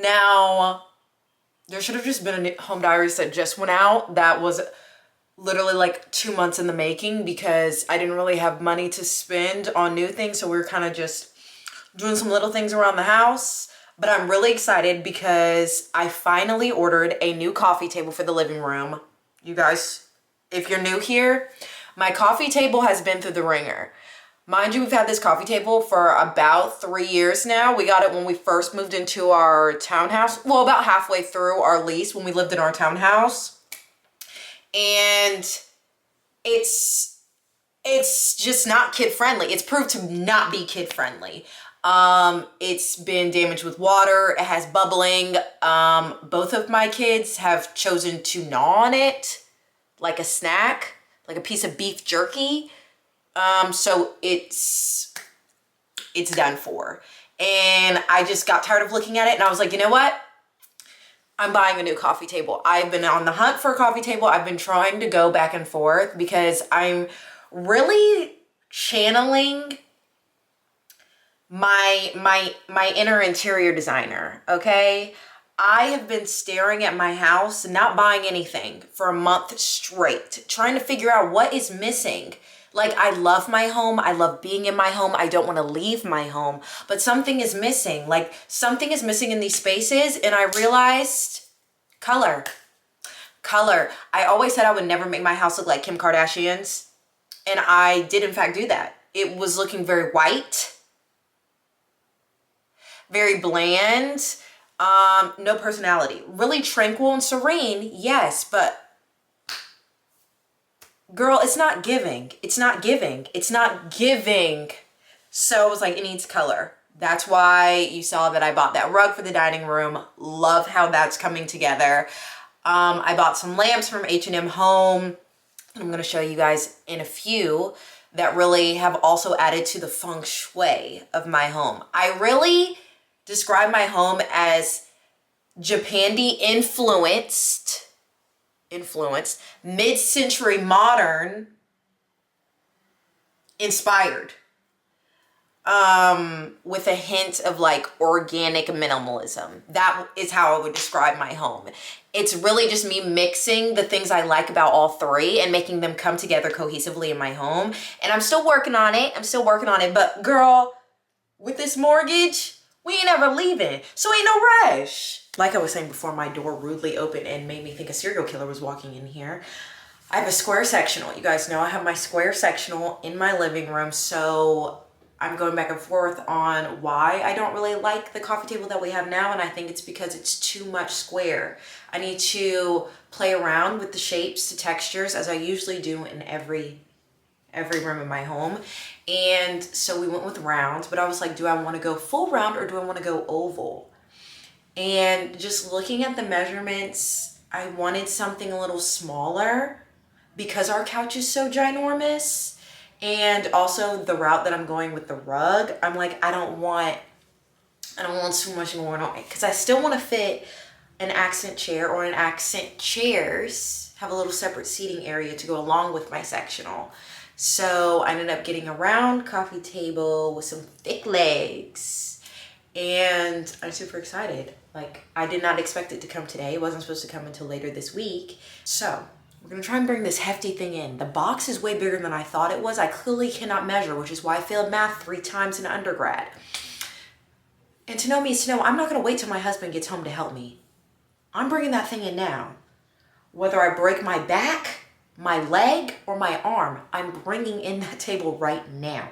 Now, there should have just been a home diaries that just went out. That was literally like 2 months in the making because I didn't really have money to spend on new things. So we were kind of just doing some little things around the house. But I'm really excited because I finally ordered a new coffee table for the living room. You guys, if you're new here, my coffee table has been through the ringer. Mind you, we've had this coffee table for about 3 years now. We got it when we first moved into our townhouse. Well, about halfway through our lease when we lived in our townhouse. And it's just not kid friendly. It's proved to not be kid friendly. It's been damaged with water. It has bubbling. Both of my kids have chosen to gnaw on it like a snack, like a piece of beef jerky. So it's done for. And I just got tired of looking at it and I was like, you know what? I'm buying a new coffee table. I've been on the hunt for a coffee table. I've been trying to go back and forth because I'm really channeling my inner interior designer, okay? I have been staring at my house, not buying anything for a month straight, trying to figure out what is missing. Like, I love my home. I love being in my home. I don't want to leave my home, but something is missing. Like, something is missing in these spaces. And I realized color. I always said I would never make my house look like Kim Kardashian's. And I did in fact do that. It was looking very white, very bland, no personality, really tranquil and serene. Yes, but girl, it's not giving. It's not giving. It's not giving. So I was like, it needs color. That's why you saw that I bought that rug for the dining room. Love how that's coming together. I bought some lamps from H&M Home. I'm going to show you guys in a few that really have also added to the feng shui of my home. I really describe my home as Japandi influenced, mid-century modern inspired, with a hint of like organic minimalism. That is how I would describe my home. It's really just me mixing the things I like about all three and making them come together cohesively in my home. And I'm still working on it. But girl, with this mortgage, we ain't ever leaving. So ain't no rush. Like I was saying before, my door rudely opened and made me think a serial killer was walking in here. I have a square sectional. You guys know I have my square sectional in my living room. So I'm going back and forth on why I don't really like the coffee table that we have now. And I think it's because it's too much square. I need to play around with the shapes, the textures, as I usually do in every room in my home. And so we went with rounds, but I was like, do I want to go full round or do I want to go oval? And just looking at the measurements, I wanted something a little smaller because our couch is so ginormous. And also the route that I'm going with the rug, I'm like, I don't want too much going on because I still want to fit an accent chair or an accent chairs, have a little separate seating area to go along with my sectional. So I ended up getting a round coffee table with some thick legs and I'm super excited. Like, I did not expect it to come today. It wasn't supposed to come until later this week. So we're gonna try and bring this hefty thing in. The box is way bigger than I thought it was. I clearly cannot measure, which is why I failed math 3 times in undergrad. And to know me is to know I'm not gonna wait till my husband gets home to help me. I'm bringing that thing in now. Whether I break my back, my leg, or my arm, I'm bringing in that table right now.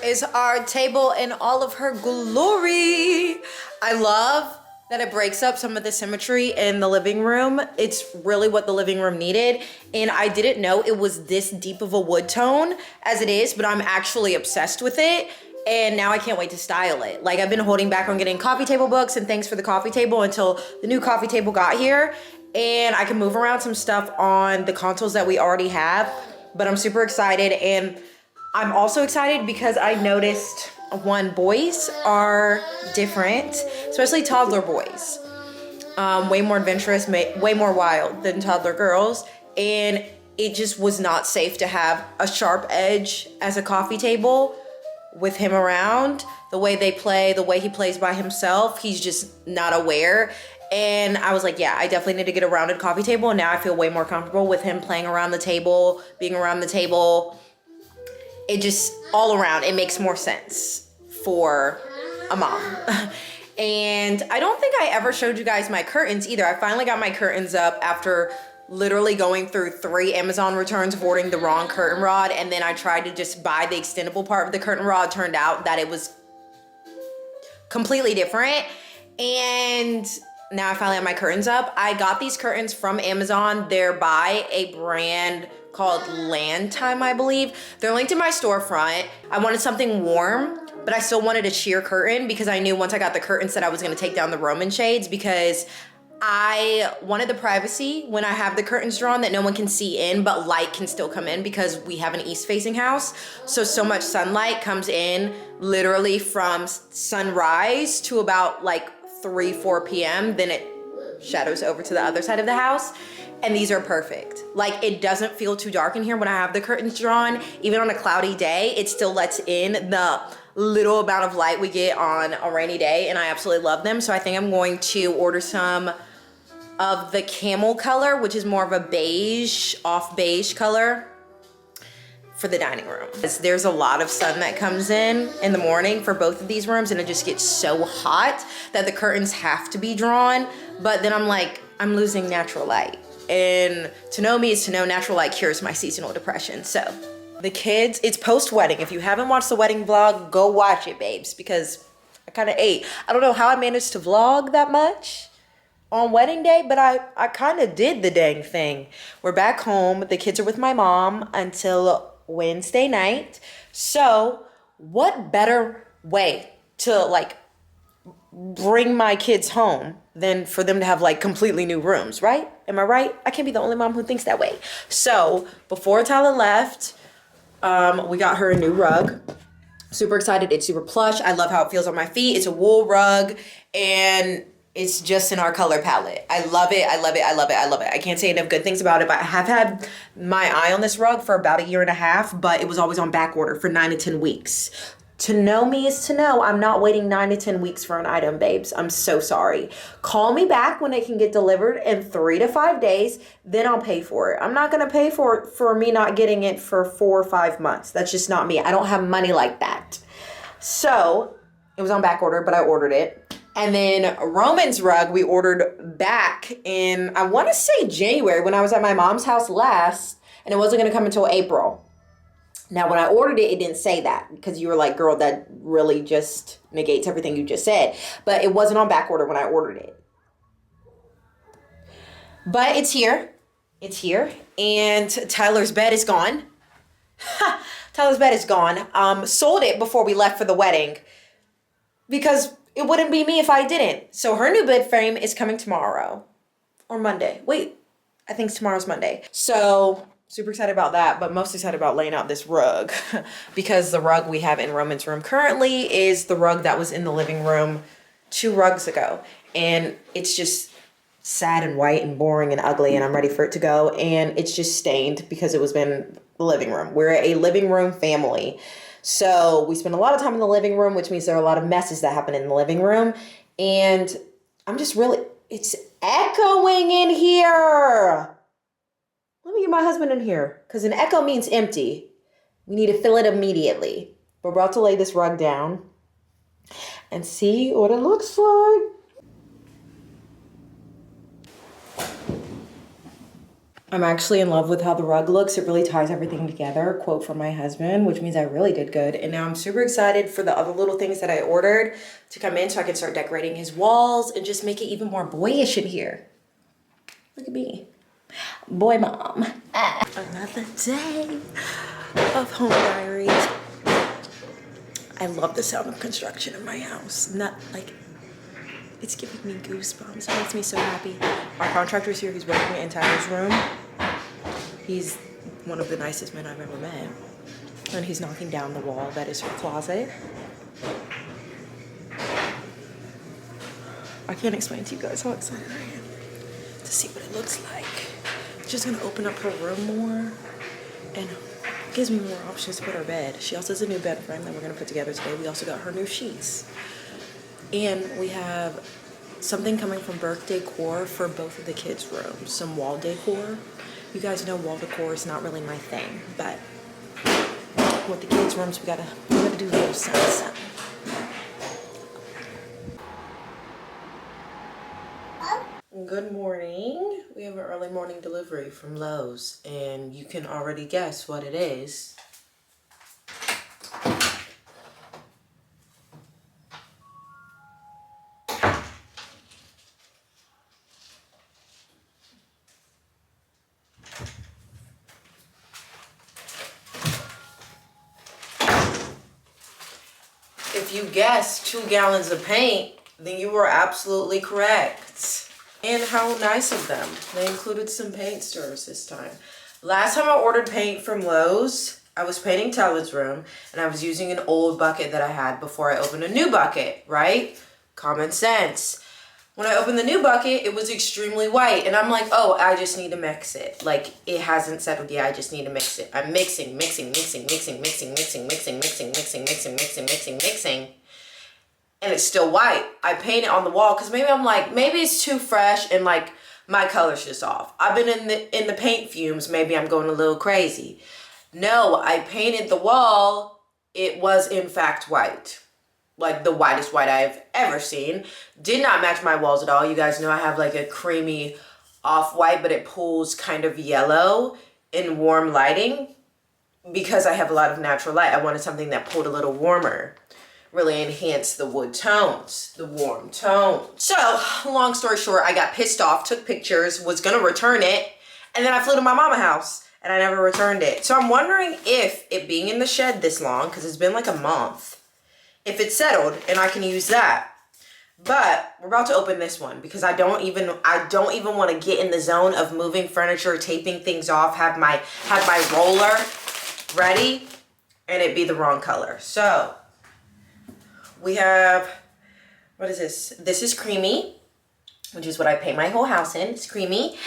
is our table in all of her glory. I love that it breaks up some of the symmetry in the living room. It's really what the living room needed. And I didn't know it was this deep of a wood tone as it is, but I'm actually obsessed with it. And now I can't wait to style it. Like, I've been holding back on getting coffee table books and things for the coffee table until the new coffee table got here. And I can move around some stuff on the consoles that we already have. But I'm super excited. And I'm also excited because I noticed, one, boys are different, especially toddler boys. Way more adventurous, way more wild than toddler girls. And it just was not safe to have a sharp edge as a coffee table with him around. The way they play, the way he plays by himself, he's just not aware. And I was like, yeah, I definitely need to get a rounded coffee table. And now I feel way more comfortable with him playing around the table, being around the table. It just, all around, it makes more sense for a mom. And I don't think I ever showed you guys my curtains either. I finally got my curtains up after literally going through 3 Amazon returns of ordering the wrong curtain rod. And then I tried to just buy the extendable part of the curtain rod. Turned out that it was completely different. And now I finally have my curtains up. I got these curtains from Amazon. They're by a brand called Land Time, I believe. They're linked in my storefront. I wanted something warm, but I still wanted a sheer curtain because I knew once I got the curtains that I was gonna take down the Roman shades, because I wanted the privacy when I have the curtains drawn that no one can see in, but light can still come in because we have an east-facing house. So much sunlight comes in literally from sunrise to about like 3-4 p.m. Then it shadows over to the other side of the house. And these are perfect. Like, it doesn't feel too dark in here when I have the curtains drawn. Even on a cloudy day, it still lets in the little amount of light we get on a rainy day, and I absolutely love them. So I think I'm going to order some of the camel color, which is more of a beige, off beige color, for the dining room. There's a lot of sun that comes in the morning for both of these rooms, and it just gets so hot that the curtains have to be drawn. But then I'm like, I'm losing natural light. And to know me is to know natural light cures my seasonal depression. So the kids, it's post-wedding. If you haven't watched the wedding vlog, go watch it, babes, because I kind of ate. I don't know how I managed to vlog that much on wedding day, but I kind of did the dang thing. We're back home. The kids are with my mom until Wednesday night. So what better way to like bring my kids home than for them to have like completely new rooms, right? Am I right? I can't be the only mom who thinks that way. So before Tyler left, we got her a new rug. Super excited. It's super plush. I love how it feels on my feet. It's a wool rug, and it's just in our color palette. I love it. I love it. I love it. I love it. I can't say enough good things about it, but I have had my eye on this rug for about 1.5 years, but it was always on back order for 9 to 10 weeks. To know me is to know I'm not waiting 9 to 10 weeks for an item, babes. I'm so sorry. Call me back when it can get delivered in 3 to 5 days, then I'll pay for it. I'm not gonna pay for me not getting it for 4 or 5 months. That's just not me. I don't have money like that. So it was on back order, but I ordered it. And then Roman's rug we ordered back in, I wanna say January, when I was at my mom's house last, and it wasn't gonna come until April. Now, when I ordered it, it didn't say that because you were like, girl, that really just negates everything you just said. But it wasn't on back order when I ordered it. But it's here. It's here. And Tyler's bed is gone. Tyler's bed is gone. Sold it before we left for the wedding because it wouldn't be me if I didn't. So her new bed frame is coming tomorrow or Monday. Wait, I think tomorrow's Monday. So super excited about that, but most excited about laying out this rug because the rug we have in Roman's room currently is the rug that was in the living room 2 rugs ago. And it's just sad and white and boring and ugly, and I'm ready for it to go. And it's just stained because it was in the living room. We're a living room family. So we spend a lot of time in the living room, which means there are a lot of messes that happen in the living room. And I'm just really, it's echoing in here. Let me get my husband in here because an echo means empty. We need to fill it immediately. We're about to lay this rug down and see what it looks like. I'm actually in love with how the rug looks. It really ties everything together. Quote from my husband, which means I really did good. And now I'm super excited for the other little things that I ordered to come in so I can start decorating his walls and just make it even more boyish in here. Look at me. Boy mom. Another day of home diaries. I love the sound of construction in my house. Not like, it's giving me goosebumps. It makes me so happy. Our contractor's here. He's working in Tyler's room. He's one of the nicest men I've ever met. And he's knocking down the wall that is her closet. I can't explain to you guys how excited I am to see what it looks like. Just gonna open up her room more and gives me more options to put her bed. She also has a new bed frame that we're gonna put together today. We also got her new sheets. And we have something coming from Birth Decor for both of the kids' rooms, some wall decor. You guys know wall decor is not really my thing, but with the kids' rooms, we gotta do a little something. Good morning. We have an early morning delivery from Lowe's, and you can already guess what it is. If you guessed 2 gallons of paint, then you were absolutely correct. And how nice of them. They included some paint stirrers this time. Last time I ordered paint from Lowe's, I was painting Tyler's room, and I was using an old bucket that I had before I opened a new bucket, right? Common sense. When I opened the new bucket, it was extremely white, and I'm like, oh, I just need to mix it. Like, it hasn't settled yet, I just need to mix it. I'm mixing, and it's still white. I paint it on the wall because maybe I'm like, maybe it's too fresh and like my color's just off. I've been in the paint fumes, maybe I'm going a little crazy. No, I painted the wall. It was in fact white. Like the whitest white I've ever seen. Did not match my walls at all. You guys know I have like a creamy off-white, but it pulls kind of yellow in warm lighting because I have a lot of natural light. I wanted something that pulled a little warmer. Really enhance the wood tones, the warm tone. So, long story short, I got pissed off, took pictures, was gonna return it, and then I flew to my mama's house, and I never returned it. So I'm wondering if it being in the shed this long, because it's been like a month, if it's settled, and I can use that. But we're about to open this one, because I don't even want to get in the zone of moving furniture, taping things off, have my roller ready, and it be the wrong color. So, we have, what is this? This is creamy, which is what I paint my whole house in. It's creamy.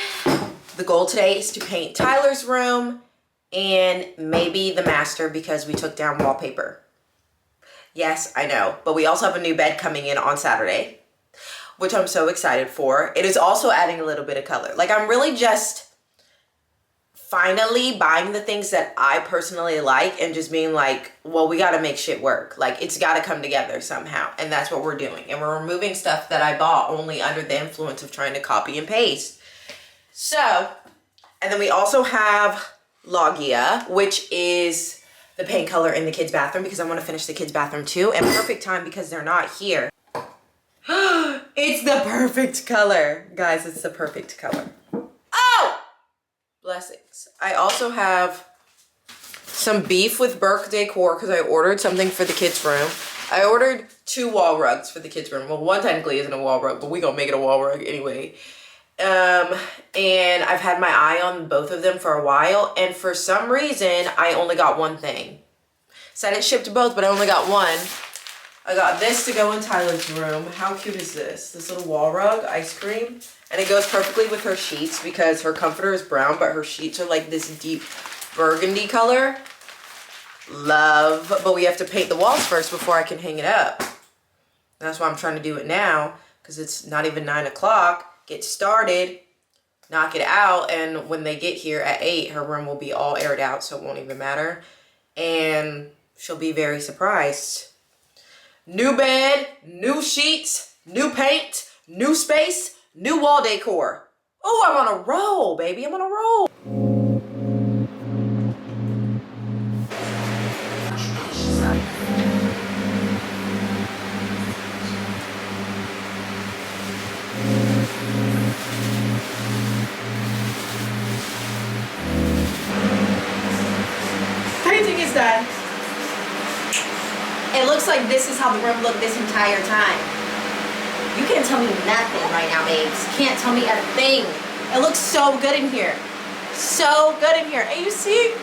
The goal today is to paint Tyler's room and maybe the master because we took down wallpaper. Yes, I know. But we also have a new bed coming in on Saturday, which I'm so excited for. It is also adding a little bit of color. Like I'm really just finally buying the things that I personally like and just being like, well, we got to make shit work. Like it's got to come together somehow. And that's what we're doing. And we're removing stuff that I bought only under the influence of trying to copy and paste. So, and then we also have Logia, which is the paint color in the kids' bathroom because I want to finish the kids' bathroom too. And perfect time because they're not here. It's the perfect color. Guys, it's the perfect color. Oh! Blessings. I also have some beef with Birth Decor because I ordered something for the kids' room. I ordered 2 wall rugs for the kids' room. Well, one technically isn't a wall rug, but we gonna make it a wall rug anyway. And I've had my eye on both of them for a while, and for some reason, I only got one thing. Said it shipped both, but I only got one. I got this to go in Tyler's room. How cute is this? This little wall rug, ice cream. And it goes perfectly with her sheets because her comforter is brown, but her sheets are like this deep burgundy color. Love. But we have to paint the walls first before I can hang it up. That's why I'm trying to do it now because it's not even 9 o'clock. Get started, knock it out, and when they get here at 8, her room will be all aired out, so it won't even matter. And she'll be very surprised. New bed, new sheets, new paint, new space, new wall decor. Oh, I'm on a roll, baby. I'm on a roll. Painting is done. It looks like this is how the room looked this entire time. You can't tell me nothing right now, babes. Can't tell me a thing. It looks so good in here. So good in here. And you see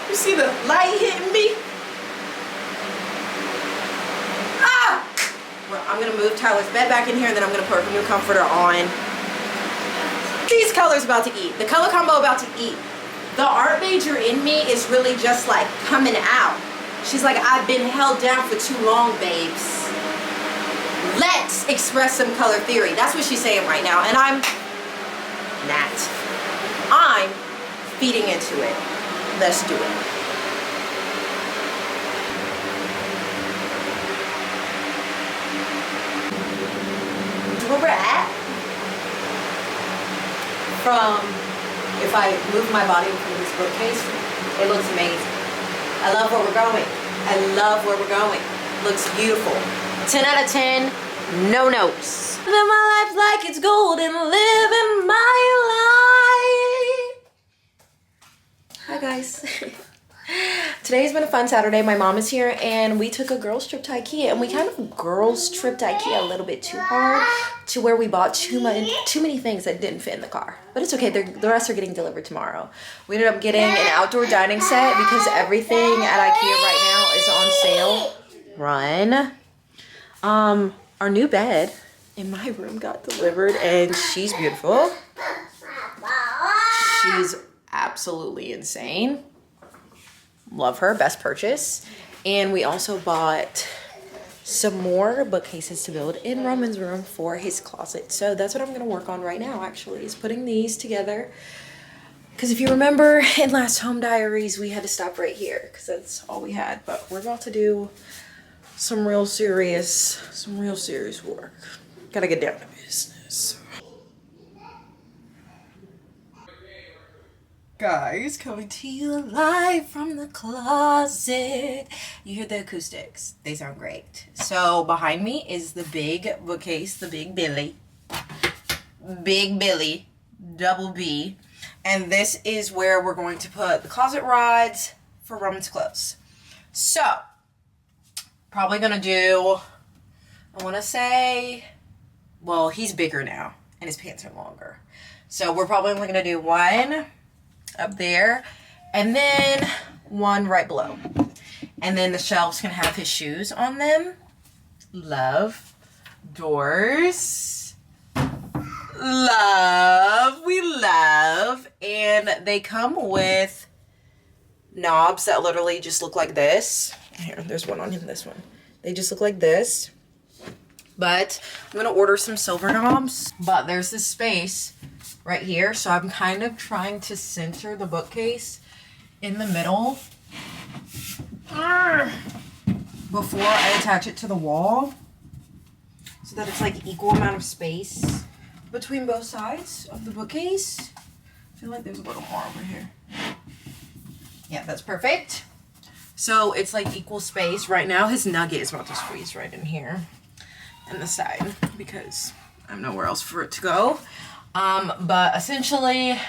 the light hitting me? Ah! Well, I'm gonna move Tyler's bed back in here and then I'm gonna put a new comforter on. These colors about to eat. The color combo about to eat. The art major in me is really just like coming out. She's like, I've been held down for too long, babes. Let's express some color theory. That's what she's saying right now. And I'm feeding into it. Let's do it. Where we're at, from if I move my body from this bookcase, it looks amazing. I love where we're going. I love where we're going. Looks beautiful. 10 out of 10, no notes. Living my life like it's gold and living my life. Hi guys. Today's been a fun Saturday. My mom is here and we took a girls trip to IKEA, and we kind of girls tripped IKEA a little bit too hard to where we bought too many things that didn't fit in the car. But it's okay, the rest are getting delivered tomorrow. We ended up getting an outdoor dining set because everything at IKEA right now is on sale. Run. Our new bed in my room got delivered and she's beautiful. She's absolutely insane. Love her, best purchase. And we also bought some more bookcases to build in Roman's room for his closet. So that's what I'm gonna work on right now, actually, is putting these together. Because if you remember in last home diaries, we had to stop right here because that's all we had. But we're about to do some real serious work. Gotta get down to business. Guys, coming to you live from the closet. You hear the acoustics, they sound great. So behind me is the big bookcase, the Big Billy, double B. And this is where we're going to put the closet rods for Roman's clothes. So, probably gonna do, I wanna say, well, he's bigger now and his pants are longer. So we're probably only gonna do one up there and then one right below, and then the shelves can have his shoes on them. Love. Doors. Love. We love. And they come with knobs that literally just look like this. Here, there's one on this one. They just look like this, but I'm gonna order some silver knobs. But there's this space right here, so I'm kind of trying to center the bookcase in the middle before I attach it to the wall, so that it's like equal amount of space between both sides of the bookcase. I feel like there's a little more over here. Yeah, that's perfect. So it's like equal space. Right now his nugget is about to squeeze right in here and the side because I have nowhere else for it to go. But essentially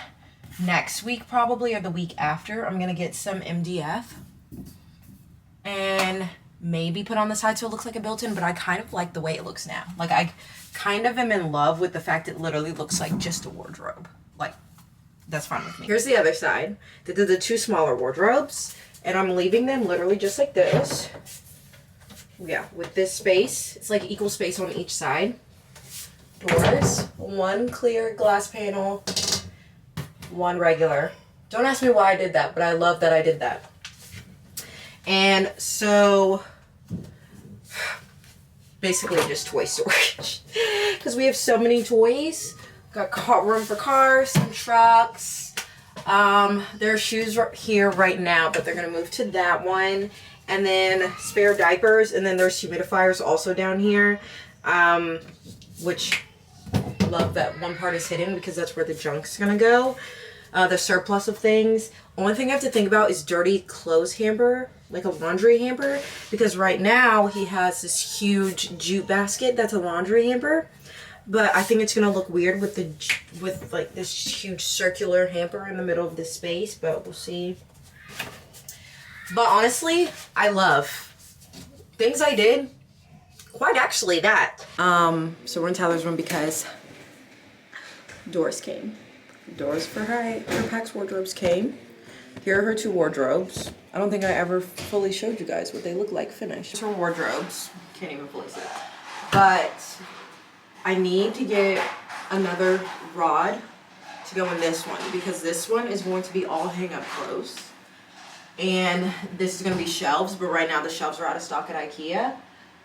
next week probably, or the week after, I'm gonna get some MDF and maybe put on the side so it looks like a built-in, but I kind of like the way it looks now. Like, I kind of am in love with the fact it literally looks like just a wardrobe. Like, that's fine with me. Here's the other side. They did the two smaller wardrobes, and I'm leaving them literally just like this. Yeah, with this space. It's like equal space on each side. Doors, one clear glass panel, one regular. Don't ask me why I did that, but I love that I did that. And so, basically just toy storage. Because we have so many toys. Got room for cars, some trucks. There are shoes right here right now, but they're going to move to that one. And then spare diapers, and then there's humidifiers also down here. Which love that one part is hidden because that's where the junk's gonna go. The surplus of things. Only thing I have to think about is dirty clothes hamper, like a laundry hamper, because right now he has this huge jute basket that's a laundry hamper, but I think it's gonna look weird with like this huge circular hamper in the middle of this space, but we'll see. But honestly, I love things I did. Quite actually that. So we're in Tyler's room because Doris came. Doors for her Pax wardrobes came. Here are her 2 wardrobes. I don't think I ever fully showed you guys what they look like finished. Her wardrobes. Can't even fully see it. But I need to get another rod to go in this one because this one is going to be all hang up clothes. And this is going to be shelves, but right now the shelves are out of stock at IKEA.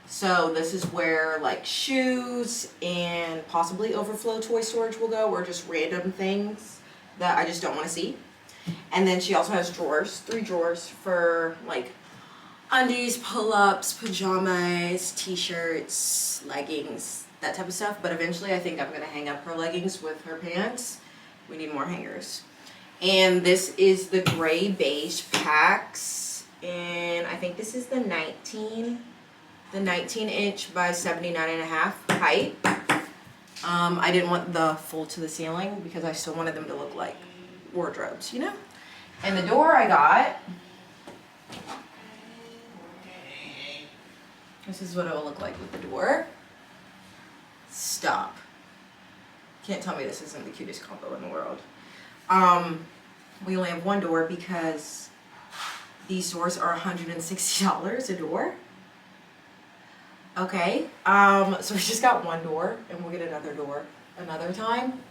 So this is where like shoes and possibly overflow toy storage will go, or just random things that I just don't want to see. And then she also has drawers, 3 drawers for like undies, pull-ups, pajamas, t-shirts, leggings, that type of stuff. But eventually I think I'm going to hang up her leggings with her pants. We need more hangers. And this is the gray beige Pax, and I think this is the 19 inch by 79.5 height. I didn't want the full to the ceiling because I still wanted them to look like wardrobes, you know? And the door I got, this is what it will look like with the door. Stop. Can't tell me this isn't the cutest combo in the world. We only have 1 door because these doors are $160 a door. Okay, so we just got 1 door, and we'll get another door another time.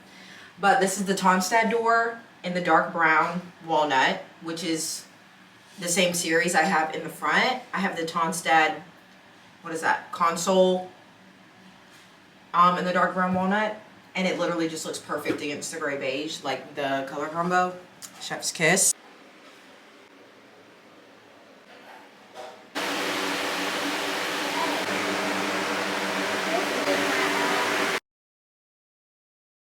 But this is the Tonstad door in the dark brown walnut, which is the same series I have in the front. I have the Tonstad, what is that, console in the dark brown walnut, and it literally just looks perfect against the gray beige, like the color combo. Chef's kiss.